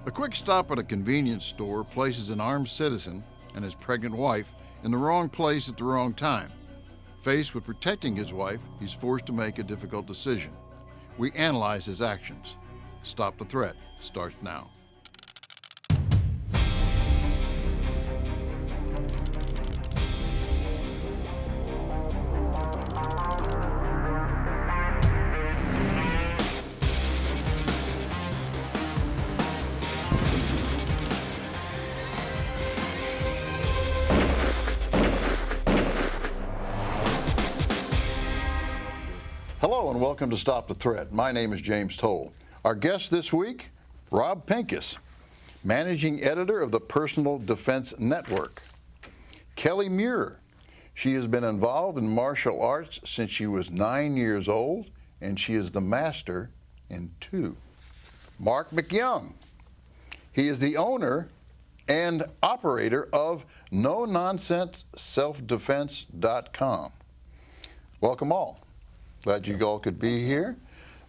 A quick stop at a convenience store places an armed citizen and his pregnant wife in the wrong place at the wrong time. Faced with protecting his wife, he's forced to make a difficult decision. We analyze his actions. Stop the Threat starts now. Hello and welcome to Stop the Threat. My name is James Towle. Our guest this week, Rob Pincus, Managing Editor of the Personal Defense Network. Kelly Muir. She has been involved in martial arts since she was 9 years old, and she is the master in 2. Marc MacYoung. He is the owner and operator of NoNonsenseSelfDefense.com. Welcome all. Glad you all could be here.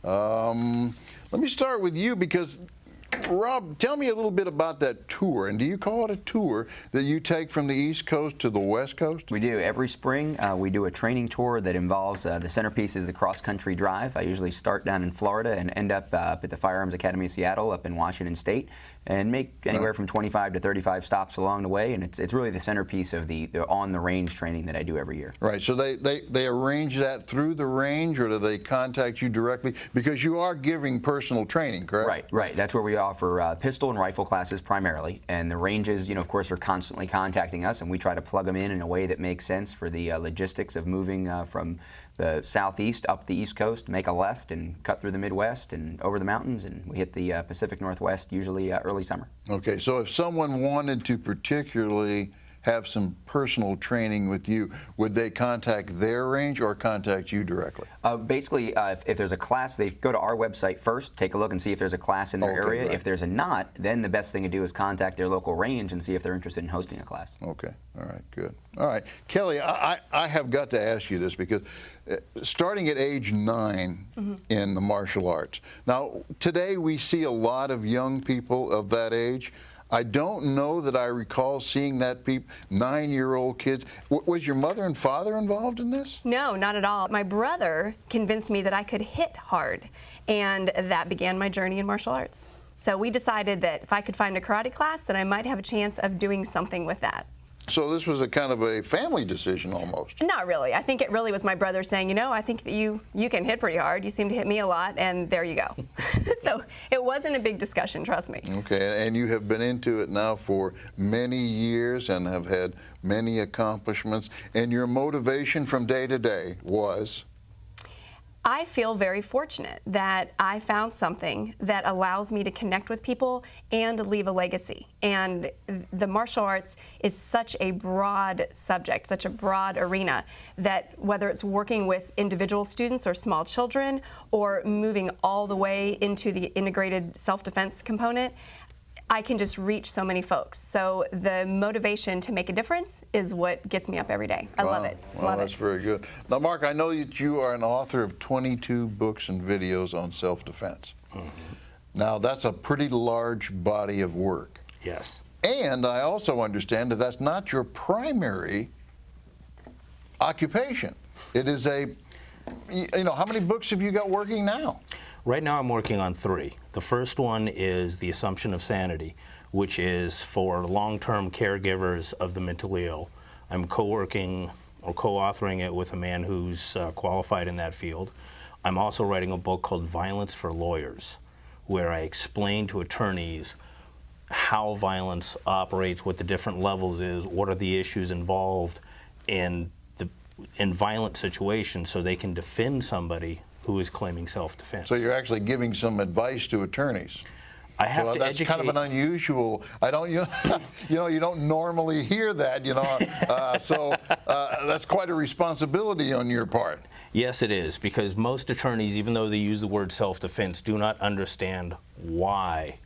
Let me start with you because, Rob, tell me a little bit about that tour. And do you call it a tour that you take from the East Coast to the West Coast? We do. Every spring, we do a training tour that involves the centerpiece is the cross-country drive. I usually start down in Florida and end up at the Firearms Academy of Seattle up in Washington State and make anywhere from 25 to 35 stops along the way. And it's really the centerpiece of the on-the-range training that I do every year. Right. So they arrange that through the range, or do they contact you directly? Because you are giving personal training, correct? Right. That's where we offer pistol and rifle classes primarily. And the ranges, of course, are constantly contacting us, and we try to plug them in a way that makes sense for the logistics of moving from the southeast up the East Coast, make a left and cut through the Midwest and over the mountains, and we hit the Pacific Northwest usually early summer. Okay, so if someone wanted to particularly have some personal training with you, would they contact their range or contact you directly? Basically, if there's a class, they go to our website first, take a look and see if there's a class in their area. Right. If there's a not, then the best thing to do is contact their local range and see if they're interested in hosting a class. Okay, all right, good. All right, Kelly, I have got to ask you this because starting at age 9 in the martial arts. Now, today we see a lot of young people of that age. I don't know that I recall seeing that 9-year-old kids. Was your mother and father involved in this? No, not at all. My brother convinced me that I could hit hard, and that began my journey in martial arts. So we decided that if I could find a karate class, that I might have a chance of doing something with that. So this was a kind of a family decision almost. Not really. I think it really was my brother saying, I think that you can hit pretty hard. You seem to hit me a lot, and there you go. So it wasn't a big discussion, trust me. Okay, and you have been into it now for many years and have had many accomplishments, and your motivation from day to day was? I feel very fortunate that I found something that allows me to connect with people and leave a legacy. And the martial arts is such a broad subject, such a broad arena, that whether it's working with individual students or small children or moving all the way into the integrated self-defense component, I can just reach so many folks. So the motivation to make a difference is what gets me up every day. I love it. Well, that's very good. Now, Marc, I know that you are an author of 22 books and videos on self-defense. Now, that's a pretty large body of work. Yes. And I also understand that that's not your primary occupation. It is how many books have you got working now? Right now I'm working on 3. The first one is The Assumption of Sanity, which is for long-term caregivers of the mentally ill. I'm co-working or co-authoring it with a man who's qualified in that field. I'm also writing a book called Violence for Lawyers, where I explain to attorneys how violence operates, what the different levels is, what are the issues involved in violent situations so they can defend somebody who is claiming self-defense. So you're actually giving some advice to attorneys. I have to that's educate. Kind of an unusual. I don't, you don't normally hear that, So that's quite a responsibility on your part. Yes, it is, because most attorneys, even though they use the word self-defense, do not understand why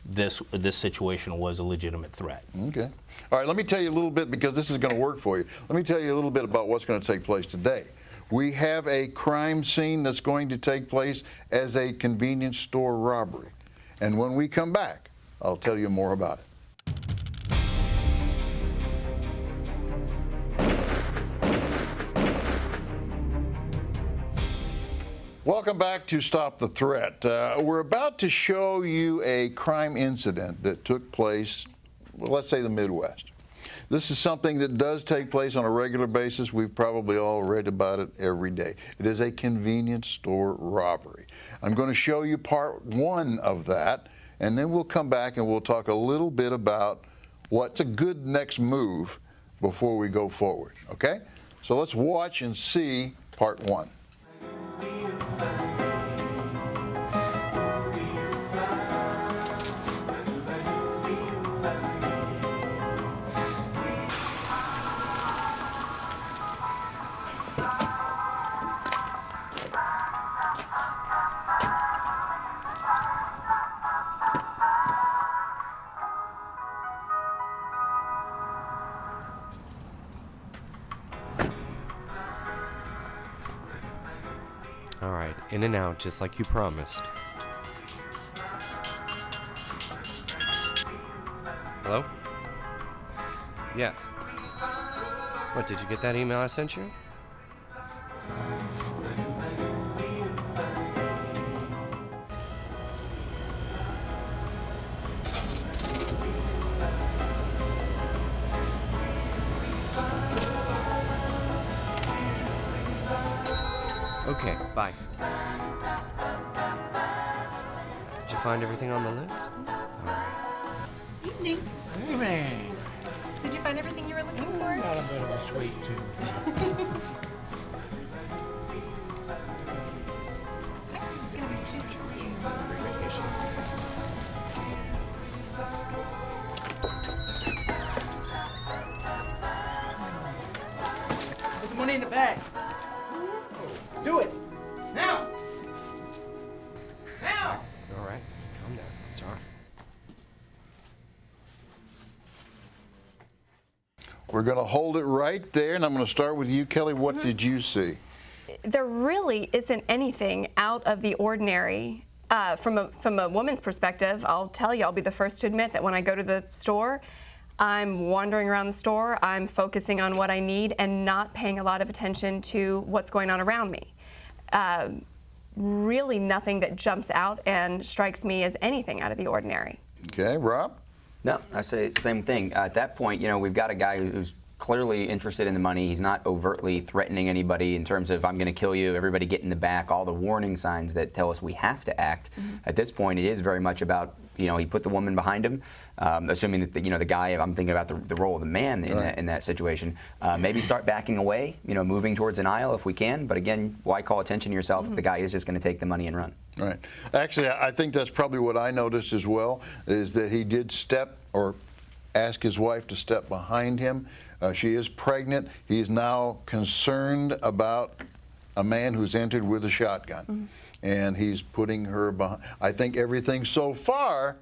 this situation was a legitimate threat. Okay. All right. Let me tell you a little bit, because this is going to work for you. Let me tell you a little bit about what's going to take place today. We have a crime scene that's going to take place as a convenience store robbery. And when we come back, I'll tell you more about it. Welcome back to Stop the Threat. We're about to show you a crime incident that took place, well, let's say the Midwest. This is something that does take place on a regular basis. We've probably all read about it every day. It is a convenience store robbery. I'm going to show you part one of that, and then we'll come back and we'll talk a little bit about what's a good next move before we go forward, okay? So let's watch and see part one. All right, in and out, just like you promised. Hello? Yes. What, did you get that email I sent you? Okay, bye. Did you find everything on the list? All right. Evening. Evening. Did you find everything you were looking for? Got a bit of a sweet tooth. It's gonna be juicy for you. Put the money in the bag. Do it. Now. Now. All right, calm down. It's all right. We're going to hold it right there, and I'm going to start with you, Kelly. What did you see? There really isn't anything out of the ordinary. From a woman's perspective, I'll tell you, I'll be the first to admit that when I go to the store, I'm wandering around the store, I'm focusing on what I need and not paying a lot of attention to what's going on around me. Really nothing that jumps out and strikes me as anything out of the ordinary. Okay, Rob? No, I say it's the same thing. At that point, we've got a guy who's clearly interested in the money. He's not overtly threatening anybody in terms of, I'm going to kill you, everybody get in the back, all the warning signs that tell us we have to act. Mm-hmm. At this point, it is very much about, he put the woman behind him, assuming that, the guy, I'm thinking about the role of the man in that situation, maybe start backing away, moving towards an aisle if we can. But again, why call attention to yourself if the guy is just going to take the money and run? Right. Actually, I think that's probably what I noticed as well, is that he did step or ask his wife to step behind him. She is pregnant. He is now concerned about a man who's entered with a shotgun. Mm-hmm. And he's putting her behind. I think everything so far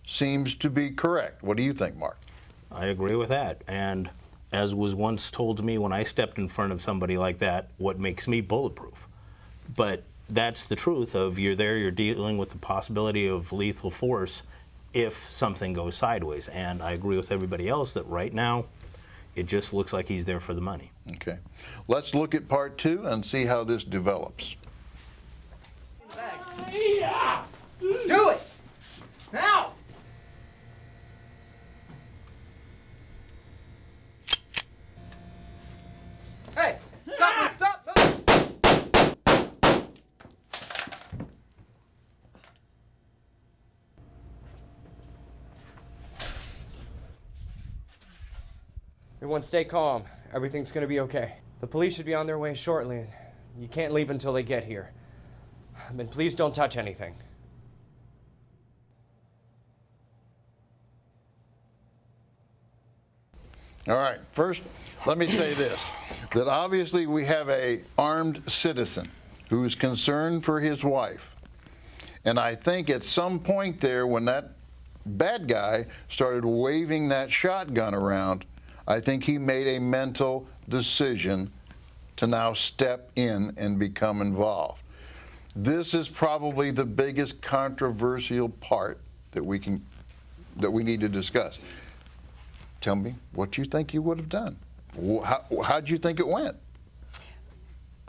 seems to be correct. What do you think, Mark? I agree with that. And as was once told to me when I stepped in front of somebody like that, what makes me bulletproof. But that's the truth of you're dealing with the possibility of lethal force if something goes sideways. And I agree with everybody else that right now, it just looks like he's there for the money. Okay. Let's look at part two and see how this develops. Yeah. Do it. Now. Hey, stop, stop. Everyone stay calm. Everything's gonna be okay. The police should be on their way shortly. You can't leave until they get here. And please don't touch anything. All right. First, let me say this, that obviously we have a armed citizen who is concerned for his wife. And I think at some point there, when that bad guy started waving that shotgun around, I think he made a mental decision to now step in and become involved. This is probably the biggest controversial part that we can that we need to discuss. Tell me what you think you would have done. How'd you think it went?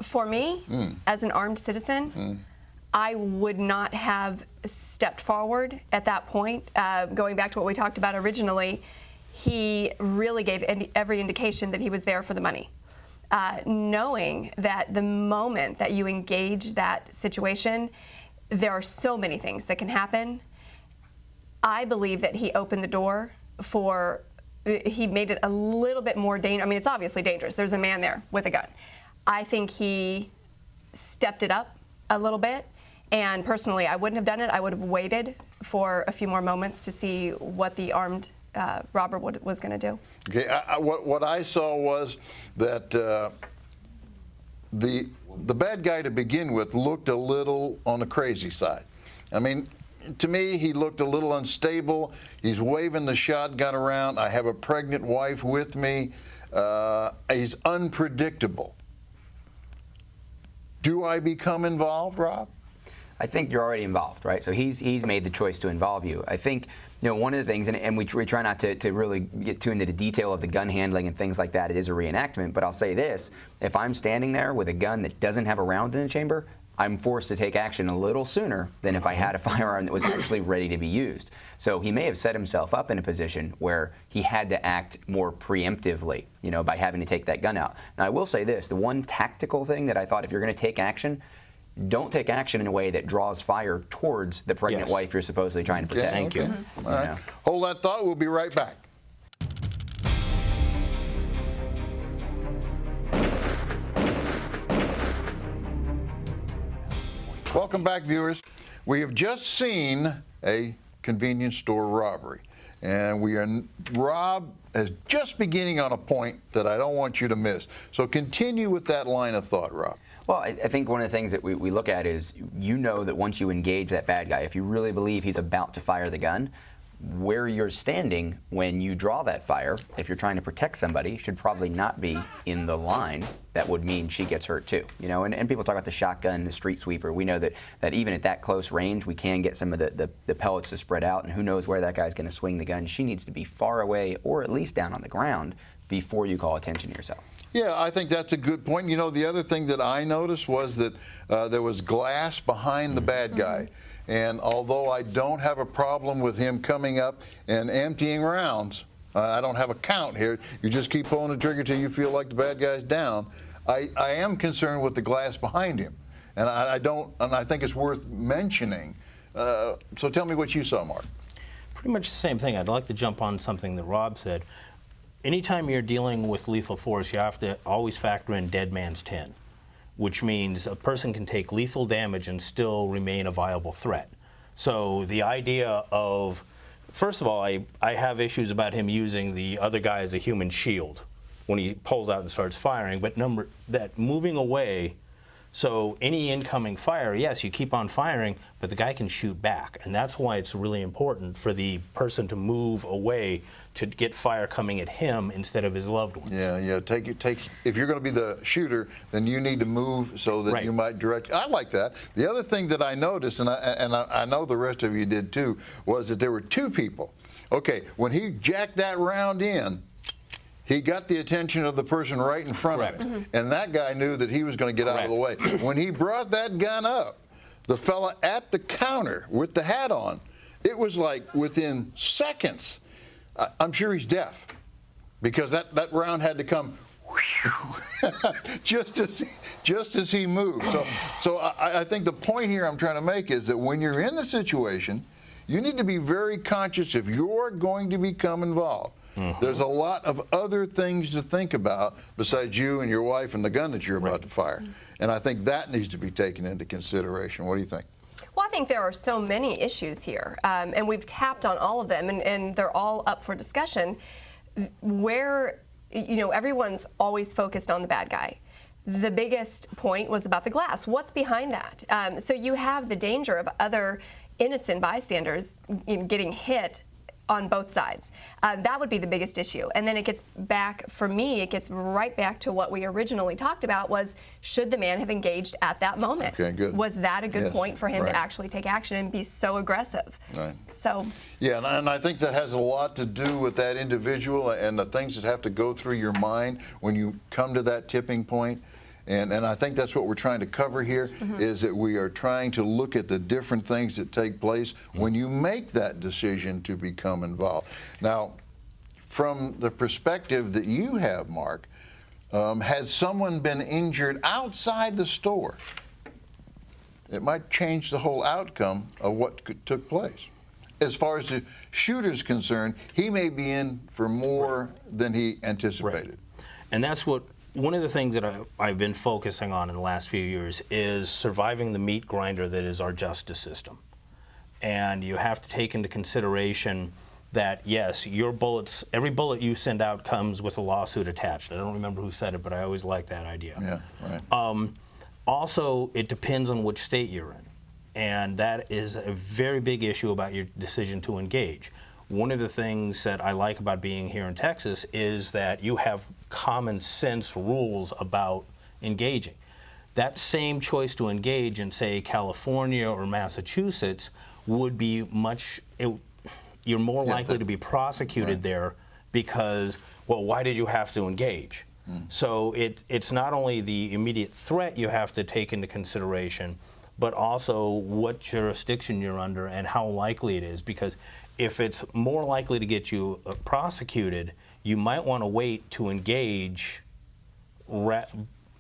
For me, as an armed citizen, I would not have stepped forward at that point. Going back to what we talked about originally, he really gave every indication that he was there for the money. Knowing that the moment that you engage that situation, there are so many things that can happen. I believe that he opened the door for, he made it a little bit more dangerous. I mean, it's obviously dangerous. There's a man there with a gun. I think he stepped it up a little bit. And personally, I wouldn't have done it. I would have waited for a few more moments to see what the armed robber was going to do. Okay, what I saw was that the bad guy to begin with looked a little on the crazy side. I mean, to me, he looked a little unstable. He's waving the shotgun around. I have a pregnant wife with me. He's unpredictable. Do I become involved, Rob? I think you're already involved, right? So he's made the choice to involve you. I think, one of the things, and we try not to really get too into the detail of the gun handling and things like that. It is a reenactment, but I'll say this: if I'm standing there with a gun that doesn't have a round in the chamber, I'm forced to take action a little sooner than if I had a firearm that was actually ready to be used. So he may have set himself up in a position where he had to act more preemptively, by having to take that gun out. Now, I will say this: the one tactical thing that I thought, if you're going to take action, don't take action in a way that draws fire towards the pregnant wife you're supposedly trying to protect. Thank you. All right. Hold that thought. We'll be right back. Welcome back, viewers. We have just seen a convenience store robbery, and Rob is just beginning on a point that I don't want you to miss. So continue with that line of thought, Rob. Well, I think one of the things that we look at is, that once you engage that bad guy, if you really believe he's about to fire the gun, where you're standing when you draw that fire, if you're trying to protect somebody, should probably not be in the line. That would mean she gets hurt too. And people talk about the shotgun, the street sweeper. We know that even at that close range, we can get some of the pellets to spread out, and who knows where that guy's going to swing the gun. She needs to be far away, or at least down on the ground, before you call attention to yourself. Yeah, I think that's a good point. The other thing that I noticed was that there was glass behind the bad guy. And although I don't have a problem with him coming up and emptying rounds, I don't have a count here. You just keep pulling the trigger till you feel like the bad guy's down. I am concerned with the glass behind him. And I think it's worth mentioning. So tell me what you saw, Mark. Pretty much the same thing. I'd like to jump on something that Rob said. Anytime you're dealing with lethal force, you have to always factor in dead man's 10, which means a person can take lethal damage and still remain a viable threat. So the idea of, first of all, I have issues about him using the other guy as a human shield when he pulls out and starts firing, but moving away, so any incoming fire, yes, you keep on firing, but the guy can shoot back. And that's why it's really important for the person to move away to get fire coming at him instead of his loved ones. Yeah. If you're going to be the shooter, then you need to move so that you might direct. I like that. The other thing that I noticed, and I know the rest of you did too, was that there were two people. Okay, when he jacked that round in, he got the attention of the person right in front of him. And that guy knew that he was going to get out of the way. When he brought that gun up, the fella at the counter with the hat on, it was like within seconds. I'm sure he's deaf, because that round had to come just as he moved. So I think the point here I'm trying to make is that when you're in the situation, you need to be very conscious if you're going to become involved. There's a lot of other things to think about besides you and your wife and the gun that you're about to fire. And I think that needs to be taken into consideration. What do you think? Well, I think there are so many issues here, and we've tapped on all of them, and they're all up for discussion, where, everyone's always focused on the bad guy. The biggest point was about the glass. What's behind that? So you have the danger of other innocent bystanders getting hit on both sides. That would be the biggest issue. And then it gets back, for me, it gets right back to what we originally talked about was, should the man have engaged at that moment? Okay, good. Was that a good point for him right. to actually take action and be so aggressive? Right. So. Yeah, and I think that has a lot to do with that individual and the things that have to go through your mind when you come to that tipping point. And I think that's what we're trying to cover here, is that we are trying to look at the different things that take place when you make that decision to become involved. Now, from the perspective that you have, Mark, has someone been injured outside the store? It might change the whole outcome of what took place. As far as the shooter's concerned, he may be in for more than he anticipated. Right. And that's what one of the things that I've been focusing on in the last few years is surviving the meat grinder that is our justice system. And you have to take into consideration that, yes, your bullets, every bullet you send out comes with a lawsuit attached. I don't remember who said it, but I always like that idea. Yeah, right. Also, it depends on which state you're in. And that is a very big issue about your decision to engage. One of the things that I like about being here in Texas is that you have common sense rules about engaging. That same choice to engage in, say, California or Massachusetts would be you're more likely to be prosecuted there because, well, why did you have to engage? So it's not only the immediate threat you have to take into consideration, but also what jurisdiction you're under and how likely it is. Because if it's more likely to get you prosecuted, you might want to wait to engage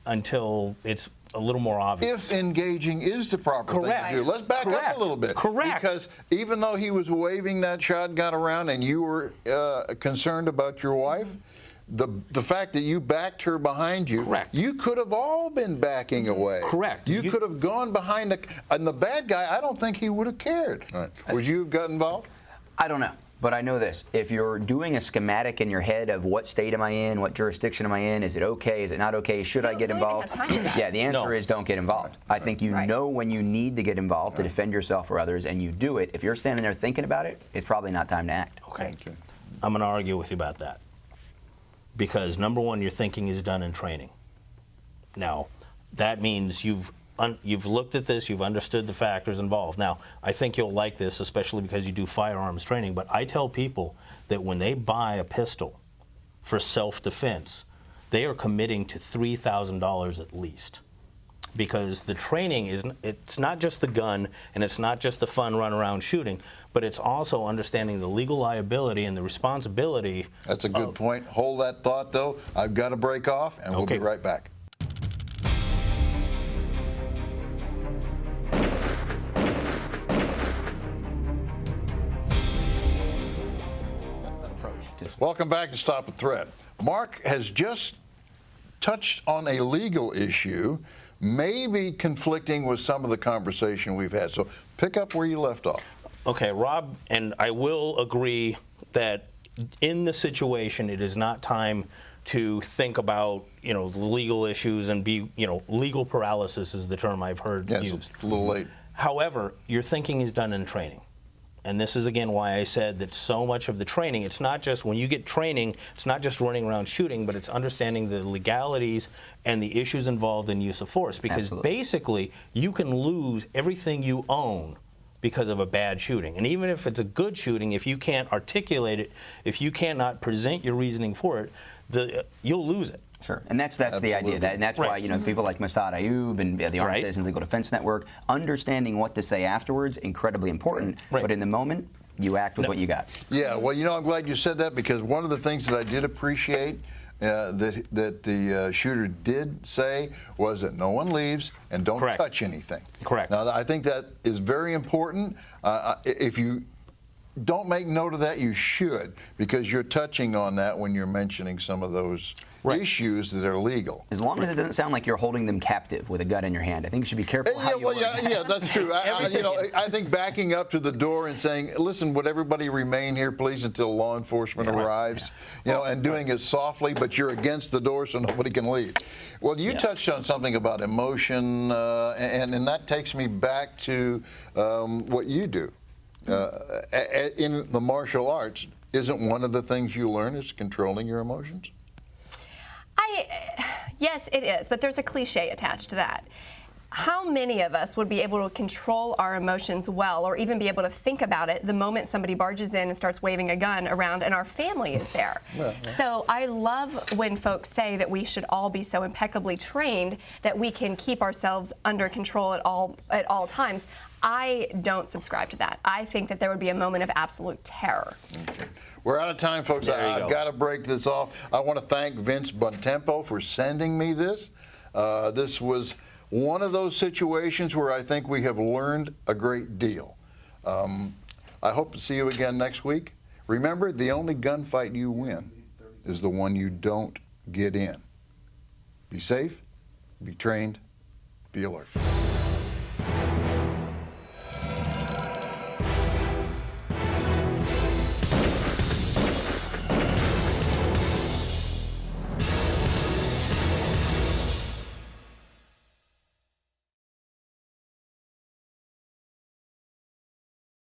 until it's a little more obvious. If engaging is the proper thing to do. Let's back up a little bit. Correct. Because even though he was waving that shotgun around and you were concerned about your wife, the fact that you backed her behind you, Correct. you could have all been backing away. Correct. You could have gone behind and the bad guy, I don't think he would have cared. Right. Would you have got involved? I don't know. But I know this. If you're doing a schematic in your head of what state am I in, what jurisdiction am I in, is it okay, is it not okay, should I get involved? Yeah, the answer is don't get involved. I think you know when you need to get involved to defend yourself or others, and you do it. If you're standing there thinking about it, it's probably not time to act. Okay. I'm going to argue with you about that. Because number one, your thinking is done in training. Now, that means you've looked at this, you've understood the factors involved. Now, I think you'll like this, especially because you do firearms training, but I tell people that when they buy a pistol for self-defense, they are committing to $3,000 at least. Because the training it's not just the gun and it's not just the fun run around shooting, but it's also understanding the legal liability and the responsibility. That's a good point. Hold that thought, though. I've got to break off, and we'll be right back. Welcome back to Stop the Threat. Mark has just touched on a legal issue, maybe conflicting with some of the conversation we've had. So pick up where you left off. Okay, Rob, and I will agree that in the situation, it is not time to think about, the legal issues and be, legal paralysis is the term I've heard used. It's a little late. However, your thinking is done in training. And this is, again, why I said that so much of the training, it's not just, when you get training, it's not just running around shooting, but it's understanding the legalities and the issues involved in use of force. Because basically, you can lose everything you own because of a bad shooting. And even if it's a good shooting, if you can't articulate it, if you cannot present your reasoning for it, you'll lose it. Sure, and that's the idea, and that's why people like Massad Ayoob and the Armed Citizens Legal Defense Network, understanding what to say afterwards, incredibly important. But in the moment, you act with what you got. Yeah, well, I'm glad you said that, because one of the things that I did appreciate that the shooter did say was that no one leaves and don't touch anything. Correct. Now, I think that is very important. If you don't make note of that, you should, because you're touching on that when you're mentioning some of those issues that are legal. As long as it doesn't sound like you're holding them captive with a gun in your hand. I think you should be careful how you yeah, that's true. I think backing up to the door and saying, listen, would everybody remain here, please, until law enforcement arrives? And doing it softly, but you're against the door so nobody can leave. Well, you touched on something about emotion, and that takes me back to what you do. in the martial arts, isn't one of the things you learn is controlling your emotions? Yes, it is, but there's a cliche attached to that. How many of us would be able to control our emotions well, or even be able to think about it the moment somebody barges in and starts waving a gun around and our family is there? So I love when folks say that we should all be so impeccably trained that we can keep ourselves under control at all times. I don't subscribe to that. I think that there would be a moment of absolute terror. Okay. We're out of time, folks. I've got to break this off. I want to thank Vince Bontempo for sending me this. This was one of those situations where I think we have learned a great deal. I hope to see you again next week. Remember, the only gunfight you win is the one you don't get in. Be safe, be trained, be alert.